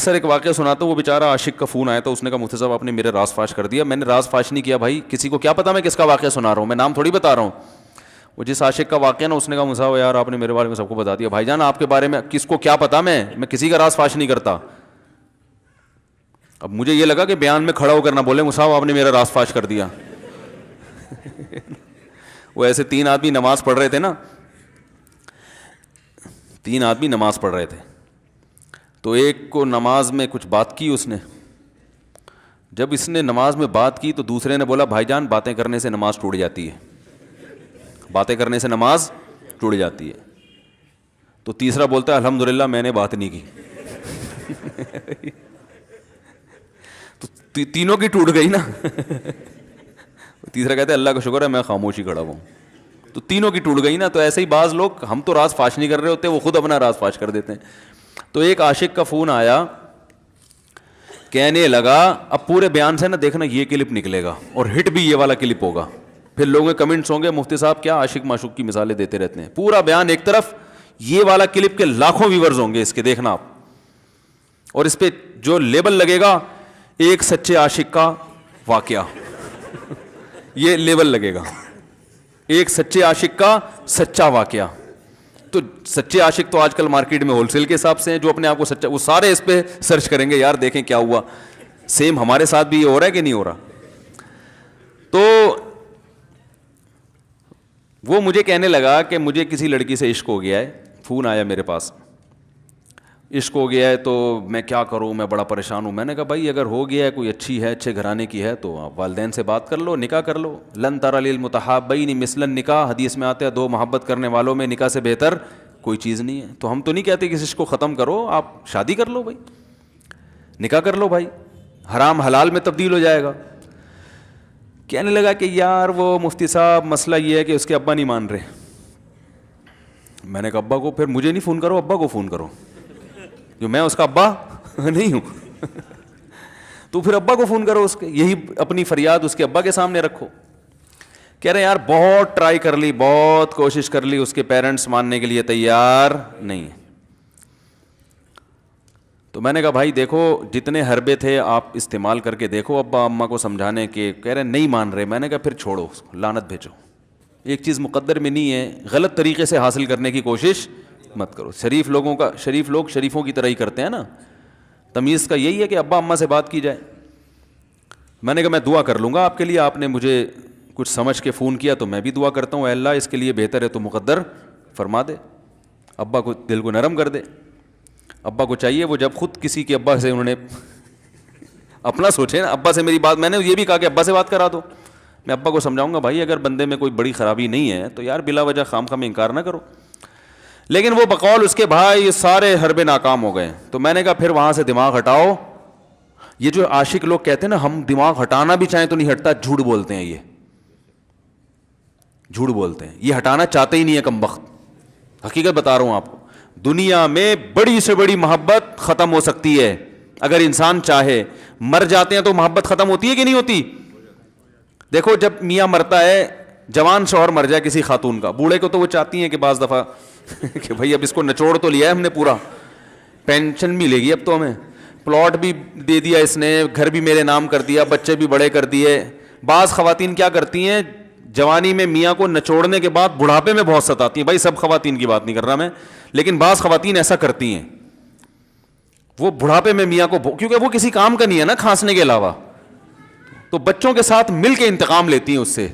اکثر ایک واقعہ سناتا ہوں, وہ بیچارہ عاشق کا فون آیا تو اس نے کہا مفتی صاحب آپ نے میرے راز فاش کر دیا. میں نے راز فاش نہیں کیا بھائی, کسی کو کیا پتا میں کس کا واقعہ سنا رہا ہوں, میں نام تھوڑی بتا رہا ہوں. وہ جس عاشق کا واقعہ نا, اس نے کہا مصعب یار آپ نے میرے بارے میں سب کو بتا دیا. بھائی جان آپ کے بارے میں کس کو کیا پتا, میں کسی کا راز فاش نہیں کرتا. اب مجھے یہ لگا کہ بیان میں کھڑا ہو کر نہ بولے مصعب آپ نے میرا راز فاش کر دیا. وہ ایسے 3 آدمی نماز پڑھ رہے تھے نا, 3 آدمی نماز پڑھ رہے تھے, تو ایک کو نماز میں کچھ بات کی اس نے. جب اس نے نماز میں بات کی تو دوسرے نے بولا بھائی جان باتیں کرنے سے نماز ٹوٹ جاتی ہے, باتیں کرنے سے نماز ٹوٹ جاتی ہے. تو تیسرا بولتا ہے الحمدللہ میں نے بات نہیں کی. تو تینوں کی ٹوٹ گئی نا. تیسرا کہتا ہے اللہ کا شکر ہے میں خاموشی کھڑا ہوں. تو تینوں کی ٹوٹ گئی نا. تو ایسے ہی بعض لوگ, ہم تو راز فاش نہیں کر رہے ہوتے, وہ خود اپنا راز فاش کر دیتے ہیں. تو ایک عاشق کا فون آیا, کہنے لگا اب پورے بیان سے نا دیکھنا یہ کلپ نکلے گا اور ہٹ بھی یہ والا کلپ ہوگا. پھر لوگوں کے کمنٹس ہوں گے مفتی صاحب کیا عاشق معشوق کی مثالیں دیتے رہتے ہیں. پورا بیان ایک طرف, یہ والا کلپ کے لاکھوں ویورز ہوں گے اس کے, دیکھنا آپ. اور اس پہ جو لیبل لگے گا ایک سچے عاشق کا واقعہ, یہ لیبل لگے گا ایک سچے عاشق کا سچا واقعہ. تو سچے عاشق تو آج کل مارکیٹ میں ہول سیل کے حساب سے ہیں, جو اپنے آپ کو سچا, وہ سارے اس پہ سرچ کریں گے یار دیکھیں کیا ہوا. سیم ہمارے ساتھ بھی یہ ہو رہا ہے کہ نہیں ہو رہا. تو وہ مجھے کہنے لگا کہ مجھے کسی لڑکی سے عشق ہو گیا ہے, فون آیا میرے پاس, عشق ہو گیا ہے تو میں کیا کروں, میں بڑا پریشان ہوں. میں نے کہا بھائی اگر ہو گیا ہے, کوئی اچھی ہے, اچھے گھرانے کی ہے, تو آپ والدین سے بات کر لو, نکاح کر لو. لن تری للمتحابین مثل النکاح, حدیث میں آتا ہے 2 محبت کرنے والوں میں نکاح سے بہتر کوئی چیز نہیں ہے. تو ہم تو نہیں کہتے کہ اس کو ختم کرو, آپ شادی کر لو بھائی, نکاح کر لو بھائی, حرام حلال میں تبدیل ہو جائے گا. کہنے لگا کہ یار وہ مفتی صاحب مسئلہ یہ ہے کہ اس کے ابا نہیں مان رہے. میں نے کہا ابا کو, پھر مجھے نہیں فون کرو, ابا کو فون کرو, جو میں اس کا ابا نہیں ہوں. تو پھر ابا کو فون کرو اس کے, یہی اپنی فریاد اس کے ابا کے سامنے رکھو. کہہ رہے یار بہت ٹرائی کر لی, بہت کوشش کر لی, اس کے پیرنٹس ماننے کے لیے تیار نہیں ہیں. تو میں نے کہا بھائی دیکھو جتنے حربے تھے آپ استعمال کر کے دیکھو ابا اماں کو سمجھانے کے, کہہ رہے نہیں مان رہے. میں نے کہا پھر چھوڑو اس کو, لعنت بھیجو. ایک چیز مقدر میں نہیں ہے, غلط طریقے سے حاصل کرنے کی کوشش مت کرو. شریف لوگ شریفوں کی طرح ہی کرتے ہیں نا. تمیز کا یہی ہے کہ ابا اماں سے بات کی جائے. میں نے کہا میں دعا کر لوں گا آپ کے لیے, آپ نے مجھے کچھ سمجھ کے فون کیا تو میں بھی دعا کرتا ہوں, اے اللہ اس کے لیے بہتر ہے تو مقدر فرما دے, ابا کو دل کو نرم کر دے. ابا کو چاہیے وہ جب خود کسی کے ابا سے انہوں نے اپنا سوچے نا, ابا سے میری بات, میں نے یہ بھی کہا کہ ابا سے بات کرا دو. میں ابا کو سمجھاؤں گا بھائی اگر بندے میں کوئی بڑی خرابی نہیں ہے تو یار بلا وجہ خام خام انکار نہ کرو. لیکن وہ بقول اس کے بھائی یہ سارے حربے ناکام ہو گئے. تو میں نے کہا پھر وہاں سے دماغ ہٹاؤ. یہ جو عاشق لوگ کہتے ہیں نا ہم دماغ ہٹانا بھی چاہیں تو نہیں ہٹتا, جھوٹ بولتے ہیں, یہ جھوٹ بولتے ہیں, یہ ہٹانا چاہتے ہی نہیں ہے کمبخت. حقیقت بتا رہا ہوں آپ کو, دنیا میں بڑی سے بڑی محبت ختم ہو سکتی ہے اگر انسان چاہے. مر جاتے ہیں تو محبت ختم ہوتی ہے کہ نہیں ہوتی؟ دیکھو جب میاں مرتا ہے, جوان شوہر مر جائے کسی خاتون کا, بوڑھے کو تو وہ چاہتی ہیں کہ بعض دفعہ کہ بھائی اب اس کو نچوڑ تو لیا ہے ہم نے, پورا پینشن ملے گی اب تو ہمیں, پلاٹ بھی دے دیا اس نے, گھر بھی میرے نام کر دیا, بچے بھی بڑے کر دیے. بعض خواتین کیا کرتی ہیں, جوانی میں میاں کو نچوڑنے کے بعد بڑھاپے میں بہت ستاتی ہیں. بھائی سب خواتین کی بات نہیں کر رہا میں, لیکن بعض خواتین ایسا کرتی ہیں, وہ بڑھاپے میں میاں کو, کیونکہ وہ کسی کام کا نہیں ہے نا کھانسنے کے علاوہ, تو بچوں کے ساتھ مل کے انتقام لیتی ہیں اس سے.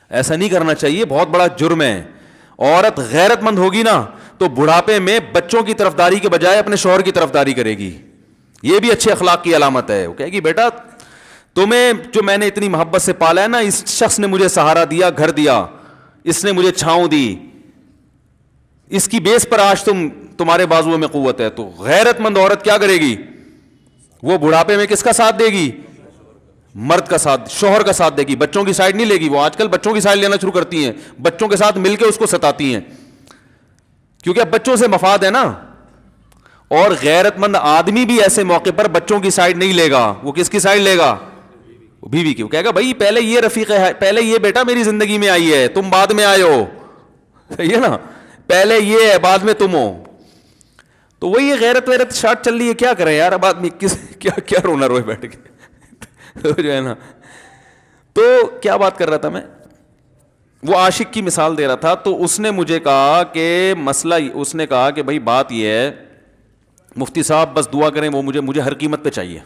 ایسا نہیں کرنا چاہیے, بہت بڑا جرم ہے. عورت غیرت مند ہوگی نا تو بڑھاپے میں بچوں کی طرفداری کے بجائے اپنے شوہر کی طرفداری کرے گی. یہ بھی اچھے اخلاق کی علامت ہے. وہ کہے گی بیٹا تمہیں جو میں نے اتنی محبت سے پالا ہے نا, اس شخص نے مجھے سہارا دیا, گھر دیا, اس نے مجھے چھاؤں دی, اس کی بیس پر آج تمہارے بازوؤں میں قوت ہے. تو غیرت مند عورت کیا کرے گی, وہ بڑھاپے میں کس کا ساتھ دے گی؟ مرد کا ساتھ, شوہر کا ساتھ دے گی, بچوں کی سائڈ نہیں لے گی. وہ آج کل بچوں کی سائڈ لینا شروع کرتی ہیں, بچوں کے ساتھ مل کے اس کو ستاتی ہیں, کیونکہ اب بچوں سے مفاد ہے نا. اور غیرت مند آدمی بھی ایسے موقع پر بچوں کی سائڈ نہیں لے گا. وہ کس کی سائڈ لے گا؟ بیوی کی. وہ کہے گا بھائی پہلے یہ رفیق ہے, پہلے یہ بیٹا میری زندگی میں آئی ہے, تم بعد میں آئے ہو, صحیح ہے نا, پہلے یہ ہے بعد میں تم ہو. تو وہی غیرت ویرت شارٹ چل رہی ہے, کیا کریں یار, اب آدمی کیا رونا روئے بیٹھ کے تو جو ہے نا. تو کیا بات کر رہا تھا میں, وہ عاشق کی مثال دے رہا تھا. تو اس نے مجھے کہا کہ مسئلہ, اس نے کہا کہ بھائی بات یہ ہے مفتی صاحب بس دعا کریں, وہ مجھے ہر قیمت پہ چاہیے.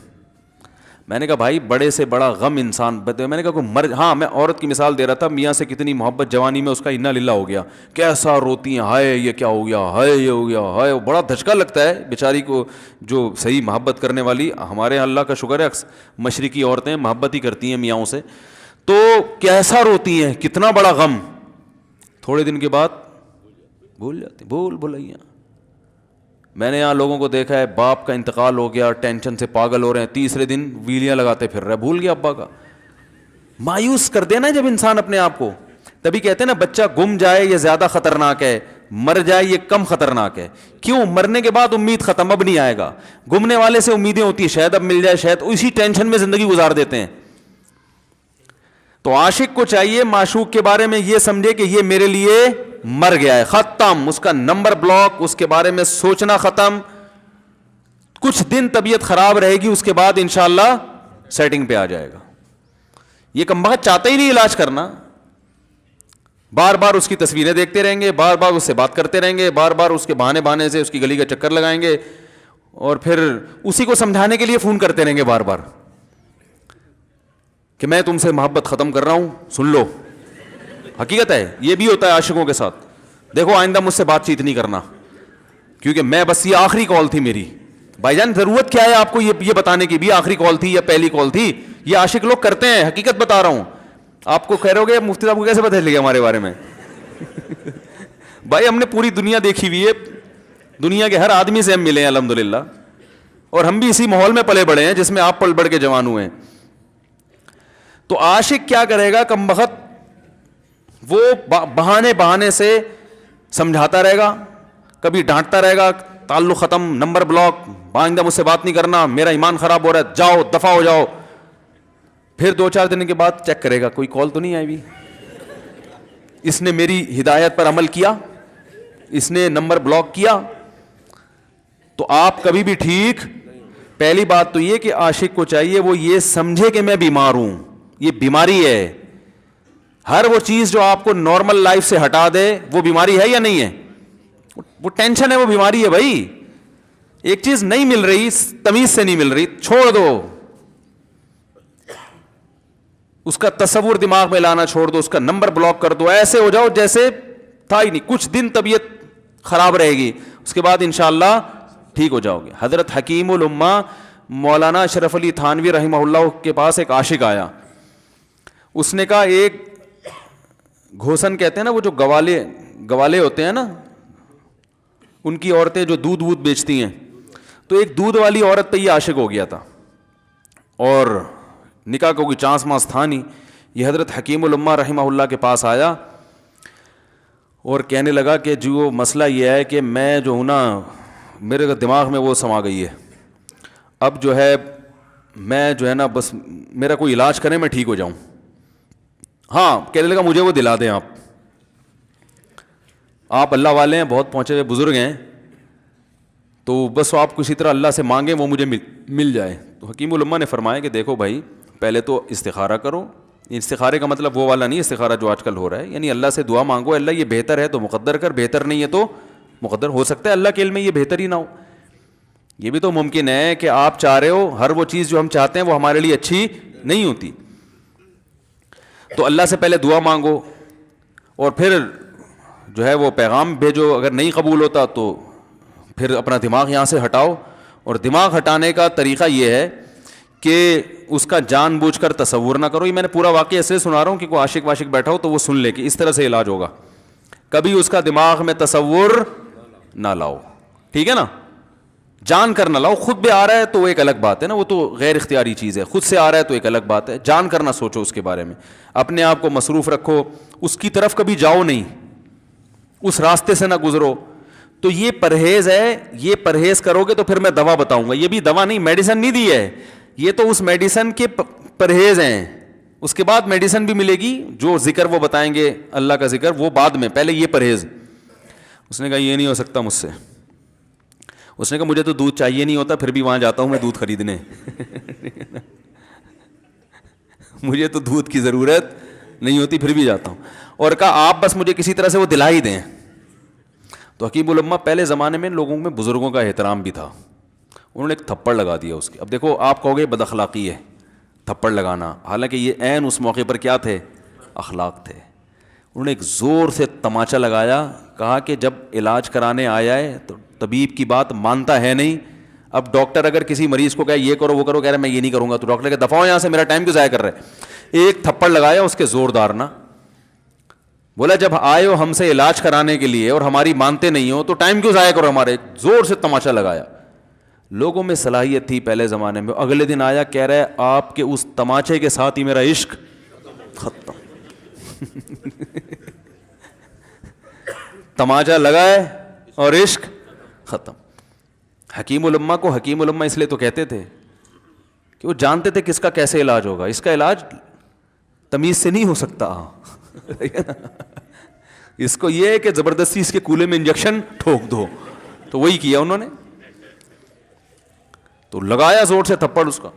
میں نے کہا بھائی بڑے سے بڑا غم انسان, میں نے کہا کوئی ہاں میں عورت کی مثال دے رہا تھا, میاں سے کتنی محبت جوانی میں اس کا انا للہ ہو گیا, کیسا روتی ہیں, ہائے یہ کیا ہو گیا, ہائے یہ ہو گیا, ہائے, بڑا دھچکا لگتا ہے بیچاری کو جو صحیح محبت کرنے والی. ہمارے یہاں اللہ کا شکر ہے مشرقی عورتیں محبت ہی کرتی ہیں میاں سے, تو کیسا روتی ہیں, کتنا بڑا غم. تھوڑے دن کے بعد بھول جاتی, بھلائیاں. میں نے یہاں لوگوں کو دیکھا ہے باپ کا انتقال ہو گیا, ٹینشن سے پاگل ہو رہے ہیں, تیسرے دن ویلیاں لگاتے پھر رہے, بھول گیا ابا کا. مایوس کر دینا جب انسان اپنے آپ کو. تبھی کہتے ہیں نا بچہ گم جائے یہ زیادہ خطرناک ہے, مر جائے یہ کم خطرناک ہے. کیوں؟ مرنے کے بعد امید ختم, اب نہیں آئے گا. گمنے والے سے امیدیں ہوتی ہیں شاید اب مل جائے, شاید اسی ٹینشن میں زندگی گزار دیتے ہیں. تو عاشق کو چاہیے معشوق کے بارے میں یہ سمجھے کہ یہ میرے لیے مر گیا ہے, ختم, اس کا نمبر بلاک, اس کے بارے میں سوچنا ختم. کچھ دن طبیعت خراب رہے گی, اس کے بعد انشاءاللہ سیٹنگ پہ آ جائے گا. یہ کمبخت چاہتا ہی نہیں علاج کرنا, بار بار اس کی تصویریں دیکھتے رہیں گے, بار بار اس سے بات کرتے رہیں گے, بار بار اس کے بہانے سے اس کی گلی کا چکر لگائیں گے, اور پھر اسی کو سمجھانے کے لیے فون کرتے رہیں گے بار بار کہ میں تم سے محبت ختم کر رہا ہوں, سن لو. حقیقت ہے یہ بھی ہوتا ہے عاشقوں کے ساتھ. دیکھو آئندہ مجھ سے بات چیت نہیں کرنا کیونکہ میں بس یہ آخری کال تھی میری. بھائی جان ضرورت کیا ہے آپ کو یہ بتانے کی بھی آخری کال تھی یا پہلی کال تھی؟ یہ عاشق لوگ کرتے ہیں, حقیقت بتا رہا ہوں. آپ کو کہہ رہے ہو گے مفتی صاحب کو کیسے پتہ چل گیا ہمارے بارے میں؟ بھائی ہم نے پوری دنیا دیکھی ہوئی ہے, دنیا کے ہر آدمی سے ہم ملے ہیں الحمدللہ, اور ہم بھی اسی ماحول میں پلے بڑے ہیں جس میں آپ پل بڑھ کے جوان ہوئے ہیں. تو عاشق کیا کرے گا کمبخت, وہ بہانے سے سمجھاتا رہے گا, کبھی ڈانٹتا رہے گا, تعلق ختم, نمبر بلاک, آئندہ مجھ سے بات نہیں کرنا, میرا ایمان خراب ہو رہا ہے, جاؤ دفع ہو جاؤ. پھر 2-4 دن کے بعد چیک کرے گا کوئی کال تو نہیں آئی بھی, اس نے میری ہدایت پر عمل کیا, اس نے نمبر بلاک کیا. تو آپ کبھی بھی ٹھیک. پہلی بات تو یہ کہ عاشق کو چاہیے وہ یہ سمجھے کہ میں بیمار ہوں, یہ بیماری ہے. ہر وہ چیز جو آپ کو نارمل لائف سے ہٹا دے وہ بیماری ہے یا نہیں ہے؟ وہ ٹینشن ہے, وہ بیماری ہے بھائی. ایک چیز نہیں مل رہی, تمیز سے نہیں مل رہی, چھوڑ دو, اس کا تصور دماغ میں لانا چھوڑ دو, اس کا نمبر بلاک کر دو, ایسے ہو جاؤ جیسے تھا ہی نہیں. کچھ دن طبیعت خراب رہے گی, اس کے بعد انشاءاللہ ٹھیک ہو جاؤ گے. حضرت حکیم الامہ مولانا اشرف علی تھانوی رحمہ اللہ کے پاس ایک عاشق آیا. اس نے کہا ایک گھوسن کہتے ہیں نا, وہ جو گوالے ہوتے ہیں نا, ان کی عورتیں جو دودھ وودھ بیچتی ہیں, تو ایک دودھ والی عورت پہ یہ عاشق ہو گیا تھا, اور نکاح کو کوئی چانس مانس تھا نہیں. یہ حضرت حکیم الامہ رحمہ اللہ کے پاس آیا اور کہنے لگا کہ جو مسئلہ یہ ہے کہ میں جو ہوں نا, میرے دماغ میں وہ سما گئی ہے, اب جو ہے میں جو ہے نا بس میرا کوئی علاج کریں میں ٹھیک ہو جاؤں. ہاں, کہنے لگا مجھے وہ دلا دیں آپ اللہ والے ہیں, بہت پہنچے ہوئے بزرگ ہیں, تو بس آپ کسی طرح اللہ سے مانگیں وہ مجھے مل جائے. تو حکیم الامہ نے فرمایا کہ دیکھو بھائی, پہلے تو استخارہ کرو. استخارے کا مطلب وہ والا نہیں استخارہ جو آج کل ہو رہا ہے, یعنی اللہ سے دعا مانگو, اللہ یہ بہتر ہے تو مقدر کر, بہتر نہیں ہے تو مقدر. ہو سکتا ہے اللہ کے علم میں یہ بہتر ہی نہ ہو, یہ بھی تو ممکن ہے کہ آپ چاہ رہے ہو ہر وہ چیز جو ہم چاہتے ہیں وہ ہمارے لیے اچھی نہیں ہوتی. تو اللہ سے پہلے دعا مانگو, اور پھر جو ہے وہ پیغام بھیجو. اگر نہیں قبول ہوتا تو پھر اپنا دماغ یہاں سے ہٹاؤ. اور دماغ ہٹانے کا طریقہ یہ ہے کہ اس کا جان بوجھ کر تصور نہ کرو. یہ میں نے پورا واقعہ ایسے سنا رہا ہوں کہ کوئی عاشق واشق بیٹھا ہو تو وہ سن لے کہ اس طرح سے علاج ہوگا. کبھی اس کا دماغ میں تصور نہ لاؤ, ٹھیک ہے نا, جان کر نہ لاؤ. خود بھی آ رہا ہے تو وہ ایک الگ بات ہے نا, وہ تو غیر اختیاری چیز ہے. خود سے آ رہا ہے تو ایک الگ بات ہے. جان کر نہ سوچو اس کے بارے میں, اپنے آپ کو مصروف رکھو, اس کی طرف کبھی جاؤ نہیں, اس راستے سے نہ گزرو. تو یہ پرہیز ہے, یہ پرہیز کرو گے تو پھر میں دوا بتاؤں گا. یہ بھی دوا نہیں, میڈیسن نہیں دی ہے, یہ تو اس میڈیسن کے پرہیز ہیں. اس کے بعد میڈیسن بھی ملے گی, جو ذکر وہ بتائیں گے اللہ کا ذکر وہ بعد میں, پہلے یہ پرہیز. اس نے کہا یہ نہیں ہو سکتا مجھ سے. اس نے کہا مجھے تو دودھ چاہیے نہیں ہوتا پھر بھی وہاں جاتا ہوں میں دودھ خریدنے مجھے تو دودھ کی ضرورت نہیں ہوتی پھر بھی جاتا ہوں. اور کہا آپ بس مجھے کسی طرح سے وہ دلا ہی دیں. تو حکیم الامہ پہلے زمانے میں لوگوں میں بزرگوں کا احترام بھی تھا, انہوں نے ایک تھپڑ لگا دیا اس کے. اب دیکھو آپ کہو گے بد اخلاقی ہے تھپڑ لگانا, حالانکہ یہ عین اس موقع پر کیا تھے, اخلاق تھے. انہوں نے ایک زور سے تماچا لگایا, کہا کہ جب علاج کرانے آیا ہے تو طبیب کی بات مانتا ہے نہیں. اب ڈاکٹر اگر کسی مریض کو کہے یہ کرو وہ کرو, کہہ رہے میں یہ نہیں کروں گا, تو ڈاکٹر کہ دفعہ ہو یہاں سے, میرا ٹائم کیوں ضائع کر رہے. ایک تھپڑ لگایا اس کے زوردار نا, بولا جب آئے ہو ہم سے علاج کرانے کے لیے اور ہماری مانتے نہیں ہو تو ٹائم کیوں ضائع کرو ہمارے. زور سے تماچا لگایا. لوگوں میں صلاحیت تھی پہلے زمانے میں. اگلے دن آیا کہہ رہا ہے آپ کے اس تماچے کے ساتھ ہی میرا عشق ختم. تماچا لگا ہے اور عشق ختم. حکیم الامہ کو حکیم الامہ اس لیے تو کہتے تھے کہ وہ جانتے تھے کس کا کیسے علاج ہوگا. اس کا علاج تمیز سے نہیں ہو سکتا. اس کو یہ ہے کہ زبردستی اس کے کولے میں انجیکشن ٹھوک دو, تو وہی کیا انہوں نے. تو لگایا زور سے تھپڑ اس کا.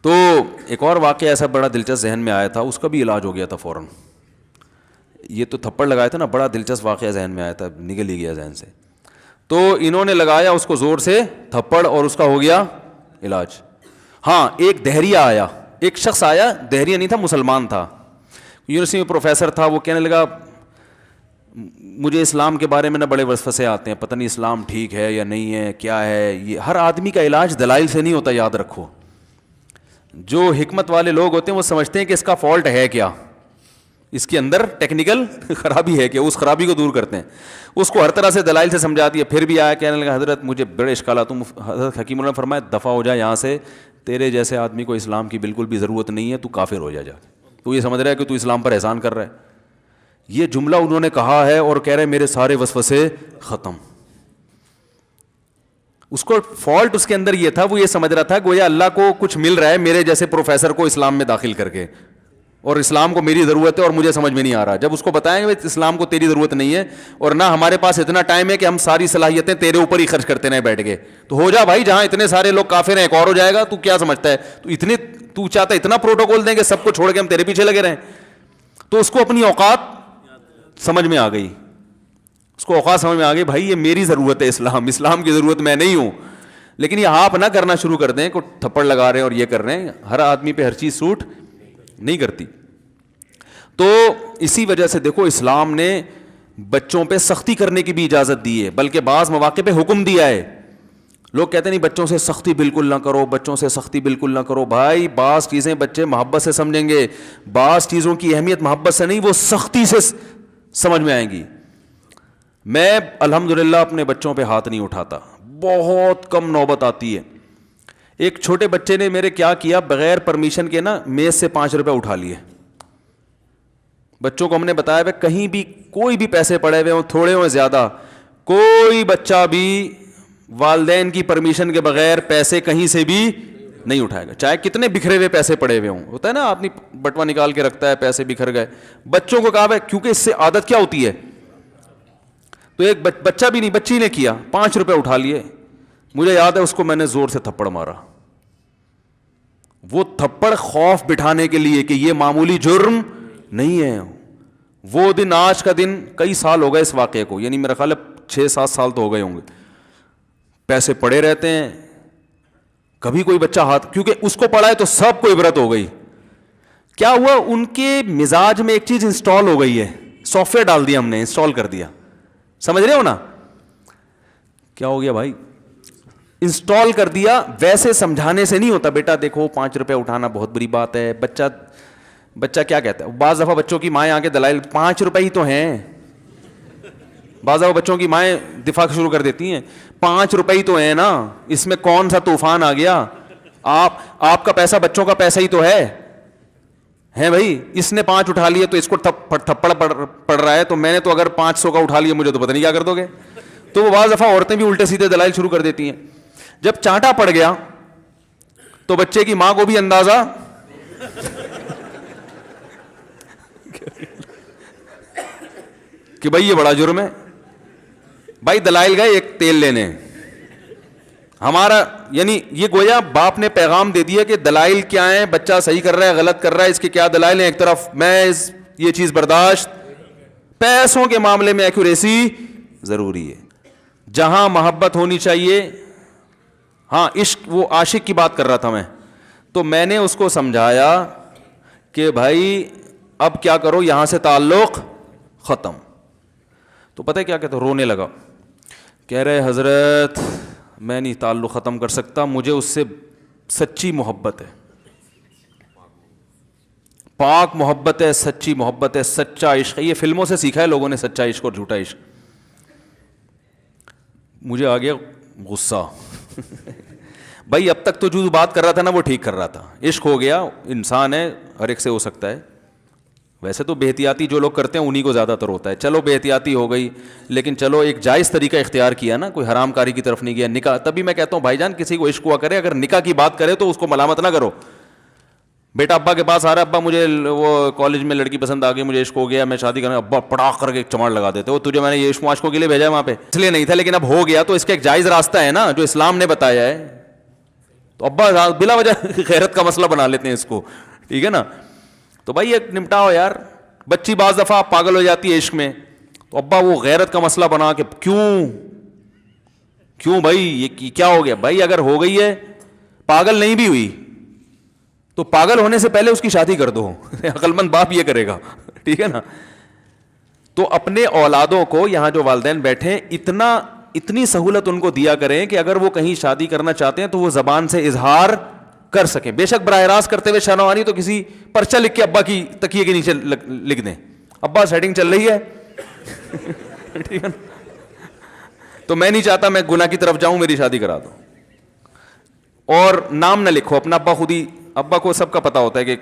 تو ایک اور واقعہ ایسا بڑا دلچسپ ذہن میں آیا تھا, اس کا بھی علاج ہو گیا تھا فوراً. یہ تو تھپڑ لگایا تھا نا, بڑا دلچسپ واقعہ ذہن میں آیا تھا, نکل ہی گیا ذہن سے. تو انہوں نے لگایا اس کو زور سے تھپڑ اور اس کا ہو گیا علاج. ہاں ایک دہریہ آیا, ایک شخص آیا, دہریہ نہیں تھا مسلمان تھا, یونیورسٹی میں پروفیسر تھا. وہ کہنے لگا مجھے اسلام کے بارے میں نہ بڑے وسوسے آتے ہیں, پتہ نہیں اسلام ٹھیک ہے یا نہیں ہے, کیا ہے یہ. ہر آدمی کا علاج دلائل سے نہیں ہوتا, یاد رکھو. جو حکمت والے لوگ ہوتے ہیں وہ سمجھتے ہیں کہ اس کا فالٹ ہے کیا, اس کے اندر ٹیکنیکل خرابی ہے کہ اس خرابی کو دور کرتے ہیں. اس کو ہر طرح سے دلائل سے سمجھا دیا. پھر بھی آیا کہنے لگا حضرت مجھے بڑے اشکالات. حضرت حکیم اللہ نے فرمایا دفع ہو جائے یہاں سے, تیرے جیسے آدمی کو اسلام کی بالکل بھی ضرورت نہیں ہے, تو کافر ہو جا. تو یہ سمجھ رہا ہے کہ تو اسلام پر احسان کر رہا ہے. یہ جملہ انہوں نے کہا ہے اور کہہ رہے میرے سارے وسوسے ختم. اس کو فالٹ اس کے اندر یہ تھا, وہ یہ سمجھ رہا تھا گویا اللہ کو کچھ مل رہا ہے میرے جیسے پروفیسر کو اسلام میں داخل کر کے, اور اسلام کو میری ضرورت ہے اور مجھے سمجھ میں نہیں آ رہا. جب اس کو بتائیں گے اسلام کو تیری ضرورت نہیں ہے اور نہ ہمارے پاس اتنا ٹائم ہے کہ ہم ساری صلاحیتیں تیرے اوپر ہی خرچ کرتے رہیں بیٹھ کے, تو ہو جا بھائی, جہاں اتنے سارے لوگ کافر ہیں ایک اور ہو جائے گا. تو کیا سمجھتا ہے, تو چاہتا ہے اتنا پروٹوکول دیں کہ سب کو چھوڑ کے ہم تیرے پیچھے لگے رہیں. تو اس کو اپنی اوقات سمجھ میں آ گئی, اس کو اوقات سمجھ میں آ گئی, بھائی یہ میری ضرورت ہے, اسلام کی ضرورت میں نہیں ہوں. لیکن یہ آپ نہ کرنا شروع کر دیں کہ تھپڑ لگا رہے ہیں اور یہ کر رہے ہیں. ہر آدمی پہ ہر چیز سوٹ نہیں کرتی. تو اسی وجہ سے دیکھو اسلام نے بچوں پہ سختی کرنے کی بھی اجازت دی ہے, بلکہ بعض مواقع پہ حکم دیا ہے. لوگ کہتے نہیں بچوں سے سختی بالکل نہ کرو, بچوں سے سختی بالکل نہ کرو. بھائی بعض چیزیں بچے محبت سے سمجھیں گے, بعض چیزوں کی اہمیت محبت سے نہیں, وہ سختی سے سمجھ میں آئیں گی. میں الحمدللہ اپنے بچوں پہ ہاتھ نہیں اٹھاتا, بہت کم نوبت آتی ہے. ایک چھوٹے بچے نے میرے کیا کیا, بغیر پرمیشن کے نا میز سے 5 روپے اٹھا لیے. بچوں کو ہم نے بتایا ہے کہیں بھی کوئی بھی پیسے پڑے ہوئے ہوں, تھوڑے ہوں زیادہ, کوئی بچہ بھی والدین کی پرمیشن کے بغیر پیسے کہیں سے بھی نہیں اٹھائے گا, چاہے کتنے بکھرے ہوئے پیسے پڑے ہوئے ہوں. ہوتا ہے نا آدمی بٹوا نکال کے رکھتا ہے, پیسے بکھر گئے. بچوں کو کہا ہے کیونکہ اس سے عادت کیا ہوتی ہے. تو ایک بچہ بھی نہیں, بچی نے کیا, 5 روپے اٹھا لیے. مجھے یاد ہے اس کو میں نے زور سے تھپڑ مارا. وہ تھپڑ خوف بٹھانے کے لیے کہ یہ معمولی جرم نہیں ہے. وہ دن آج کا دن کئی سال ہو گئے اس واقعے کو, یعنی میرا خیال ہے 6-7 سال تو ہو گئے ہوں گے. پیسے پڑے رہتے ہیں, کبھی کوئی بچہ ہاتھ, کیونکہ اس کو پڑا ہے تو سب کو عبرت ہو گئی. کیا ہوا, ان کے مزاج میں ایک چیز انسٹال ہو گئی ہے, سافٹ ویئر ڈال دیا ہم نے, انسٹال کر دیا. سمجھ رہے ہو نا کیا ہو گیا بھائی, انسٹال کر دیا. ویسے سمجھانے سے نہیں ہوتا, بیٹا دیکھو 5 روپے اٹھانا بہت بری بات ہے. بچہ کیا کہتا ہے, بعض دفعہ بچوں کی مائیں آ کے دلائل 5 روپے ہی تو ہیں. بعض دفعہ بچوں کی مائیں دفاع شروع کر دیتی ہیں, 5 روپے ہی تو ہیں نا, اس میں کون سا طوفان آ گیا. آپ کا پیسہ بچوں کا پیسہ ہی تو ہے بھائی. اس نے 5 اٹھا لیے تو اس کو تھپڑ پڑ رہا ہے, تو میں نے تو اگر 500 کا اٹھا لیا مجھے تو پتہ نہیں کیا کر دو گے. تو وہ بعض دفعہ عورتیں بھی الٹے سیدھے دلائل شروع کر دیتی ہیں. جب چانٹا پڑ گیا تو بچے کی ماں کو بھی اندازہ کہ بھائی یہ بڑا جرم ہے. بھائی دلائل گئے ایک تیل لینے, ہمارا یعنی یہ گویا باپ نے پیغام دے دیا کہ دلائل کیا ہیں, بچہ صحیح کر رہا ہے غلط کر رہا ہے, اس کے کیا دلائل ہیں, ایک طرف محض یہ چیز برداشت, پیسوں کے معاملے میں ایکوریسی ضروری ہے. جہاں محبت ہونی چاہیے, ہاں عشق, وہ عاشق کی بات کر رہا تھا میں, تو میں نے اس کو سمجھایا کہ بھائی اب کیا کرو, یہاں سے تعلق ختم. تو پتہ ہے کیا کہتا, رونے لگا, کہہ رہے حضرت میں نہیں تعلق ختم کر سکتا, مجھے اس سے سچی محبت ہے, پاک محبت ہے, سچی محبت ہے, سچا عشق ہے. یہ فلموں سے سیکھا ہے لوگوں نے سچا عشق اور جھوٹا عشق. مجھے آ گیا غصہ بھائی اب تک تو جو بات کر رہا تھا نا وہ ٹھیک کر رہا تھا, عشق ہو گیا, انسان ہے, ہر ایک سے ہو سکتا ہے. ویسے تو بے احتیاطی جو لوگ کرتے ہیں انہی کو زیادہ تر ہوتا ہے, چلو بے احتیاطی ہو گئی, لیکن چلو ایک جائز طریقہ اختیار کیا نا, کوئی حرام کاری کی طرف نہیں گیا. نکاح, تبھی میں کہتا ہوں بھائی جان کسی کو عشق ہوا کرے, اگر نکاح کی بات کرے تو اس کو ملامت نہ کرو. بیٹا ابا کے پاس آ رہا ہے, ابا مجھے وہ کالج میں لڑکی پسند آ گئی, مجھے عشق ہو گیا, میں شادی کرنا, ابا پڑاخ کر کے چماڑ لگا دیتے, وہ تجھے میں نے یہ عشق عاشقوں کے لیے بھیجا ہے وہاں پہ, اس لیے نہیں تھا, لیکن اب ہو گیا تو اس کا ایک جائز راستہ ہے نا جو اسلام نے بتایا ہے. تو ابا بلا وجہ غیرت کا مسئلہ بنا لیتے ہیں اس کو, ٹھیک ہے نا. تو بھائی ایک نمٹاؤ یار. بچی بعض دفعہ پاگل ہو جاتی ہے عشق میں, تو ابا وہ غیرت کا مسئلہ بنا کے کیوں بھائی یہ کیا ہو گیا. بھائی اگر ہو گئی ہے, پاگل نہیں بھی ہوئی تو پاگل ہونے سے پہلے اس کی شادی کر دو عقل مند باپ یہ کرے گا, ٹھیک ہے نا. تو اپنے اولادوں کو, یہاں جو والدین بیٹھے, اتنی سہولت ان کو دیا کریں کہ اگر وہ کہیں شادی کرنا چاہتے ہیں تو وہ زبان سے اظہار کر سکیں. بے شک براہ راست کرتے ہوئے شرم آنی تو کسی پرچہ لکھ کے ابا کی تکیے کے نیچے لکھ دیں, ابا سیٹنگ چل رہی ہے ٹھیک ہے نا. تو میں نہیں چاہتا میں گناہ کی طرف جاؤں, میری شادی کرا دو. اور نام نہ لکھو اپنا, ابا خود ہی, ابا کو سب کا پتا ہوتا ہے کہ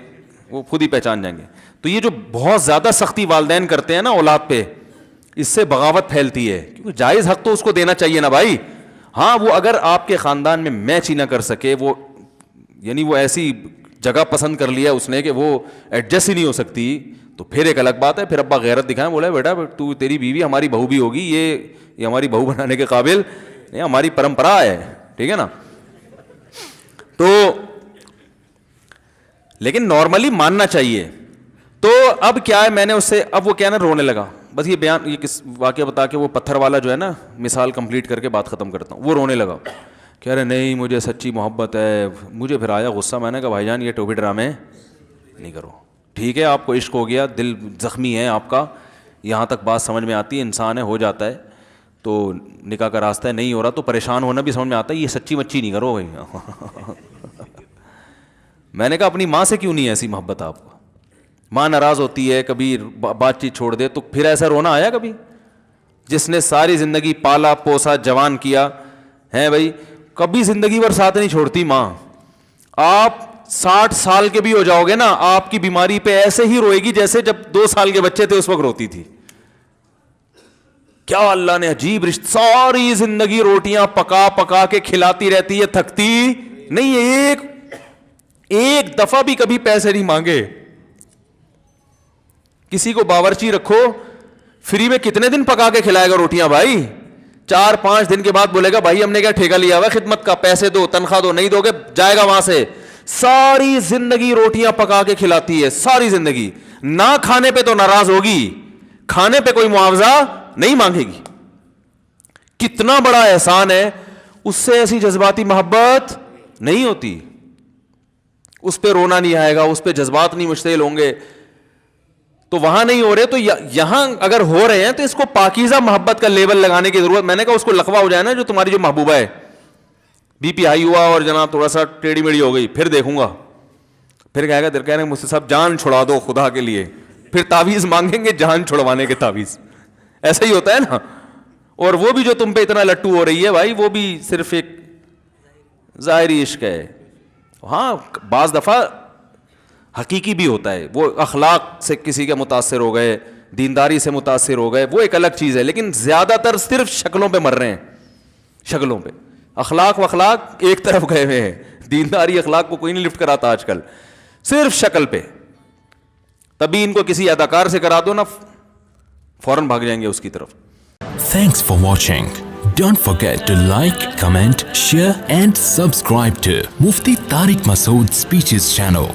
وہ خود ہی پہچان جائیں گے. تو یہ جو بہت زیادہ سختی والدین کرتے ہیں نا اولاد پہ, اس سے بغاوت پھیلتی ہے, کیونکہ جائز حق تو اس کو دینا چاہیے نا بھائی. ہاں وہ اگر آپ کے خاندان میں میچ ہی نہ کر سکے, وہ یعنی وہ ایسی جگہ پسند کر لیا اس نے کہ وہ ایڈجسٹ ہی نہیں ہو سکتی, تو پھر ایک الگ بات ہے. پھر ابا غیرت دکھائیں, بولا بیٹا تو تیری بیوی ہماری بہو بھی ہوگی, یہ ہماری بہو بنانے کے قابل, یہ ہماری پرمپرا ہے, ٹھیک ہے نا. تو لیکن نارملی ماننا چاہیے. تو اب کیا ہے, میں نے اس سے, اب وہ کیا نا رونے لگا, بس یہ بیان, یہ کس واقعہ بتا کے وہ پتھر والا جو ہے نا مثال کمپلیٹ کر کے بات ختم کرتا ہوں. وہ رونے لگا, کہہ رہے نہیں مجھے سچی محبت ہے. مجھے پھر آیا غصہ, میں نے کہا بھائی جان یہ ٹوپی ڈرامے نہیں کرو, ٹھیک ہے آپ کو عشق ہو گیا, دل زخمی ہے آپ کا, یہاں تک بات سمجھ میں آتی ہے, انسان ہے, ہو جاتا ہے, تو نکاح کا راستہ ہے, نہیں ہو رہا تو پریشان ہونا بھی سمجھ میں آتا ہے, یہ سچی مچی نہیں کرو بھائی میں نے کہا اپنی ماں سے کیوں نہیں ایسی محبت آپ کو, ماں ناراض ہوتی ہے, کبھی بات چیت چھوڑ دے, تو پھر ایسا رونا آیا کبھی؟ جس نے ساری زندگی پالا پوسا جوان کیا ہے بھائی, کبھی زندگی بھر ساتھ نہیں چھوڑتی ماں. آپ 60 سال کے بھی ہو جاؤ گے نا, آپ کی بیماری پہ ایسے ہی روئے گی جیسے جب 2 سال کے بچے تھے اس وقت روتی تھی. کیا اللہ نے عجیب رشتہ, ساری زندگی روٹیاں پکا پکا کے کھلاتی رہتی ہے, تھکتی نہیں ہے, ایک دفعہ بھی کبھی پیسے نہیں مانگے. کسی کو باورچی رکھو, فری میں کتنے دن پکا کے کھلائے گا روٹیاں بھائی؟ 4-5 دن کے بعد بولے گا بھائی ہم نے کیا ٹھیکہ لیا ہوا خدمت کا, پیسے دو, تنخواہ دو, نہیں دو گے جائے گا وہاں سے. ساری زندگی روٹیاں پکا کے کھلاتی ہے, ساری زندگی. نہ کھانے پہ تو ناراض ہوگی, کھانے پہ کوئی معاوضہ نہیں مانگے گی. کتنا بڑا احسان ہے, اس سے ایسی جذباتی محبت نہیں ہوتی. اس پہ رونا نہیں آئے گا, اس پہ جذبات نہیں مشتعل ہوں گے. تو وہاں نہیں ہو رہے, تو یہاں اگر ہو رہے ہیں تو اس کو پاکیزہ محبت کا لیبل لگانے کی ضرورت. میں نے کہا اس کو لقبہ ہو جائے نا جو تمہاری جو محبوبہ ہے, بی پی ہائی ہوا اور جناب تھوڑا سا ٹیڑھی میڑھی ہو گئی, پھر دیکھوں گا, پھر کہے گا دل کہہ رہے مجھ سے صاحب جان چھڑا دو خدا کے لیے, پھر تعویذ مانگیں گے جان چھڑوانے کے تعویذ. ایسا ہی ہوتا ہے نا. اور وہ بھی جو تم پہ اتنا لٹو ہو رہی ہے بھائی, وہ بھی صرف ایک ظاہری عشق ہے. ہاں بعض دفعہ حقیقی بھی ہوتا ہے, وہ اخلاق سے کسی کے متاثر ہو گئے, دینداری سے متاثر ہو گئے, وہ ایک الگ چیز ہے. لیکن زیادہ تر صرف شکلوں پہ مر رہے ہیں, شکلوں پہ. اخلاق و اخلاق ایک طرف گئے ہوئے ہیں, دینداری اخلاق کو کوئی نہیں لفٹ کراتا آج کل, صرف شکل پہ. تبھی ان کو کسی اداکار سے کرا دو نا, فوراً بھاگ جائیں گے اس کی طرف. Thanks for watching. Don't forget to like, comment, share and subscribe to Mufti Tariq Masood Speeches channel.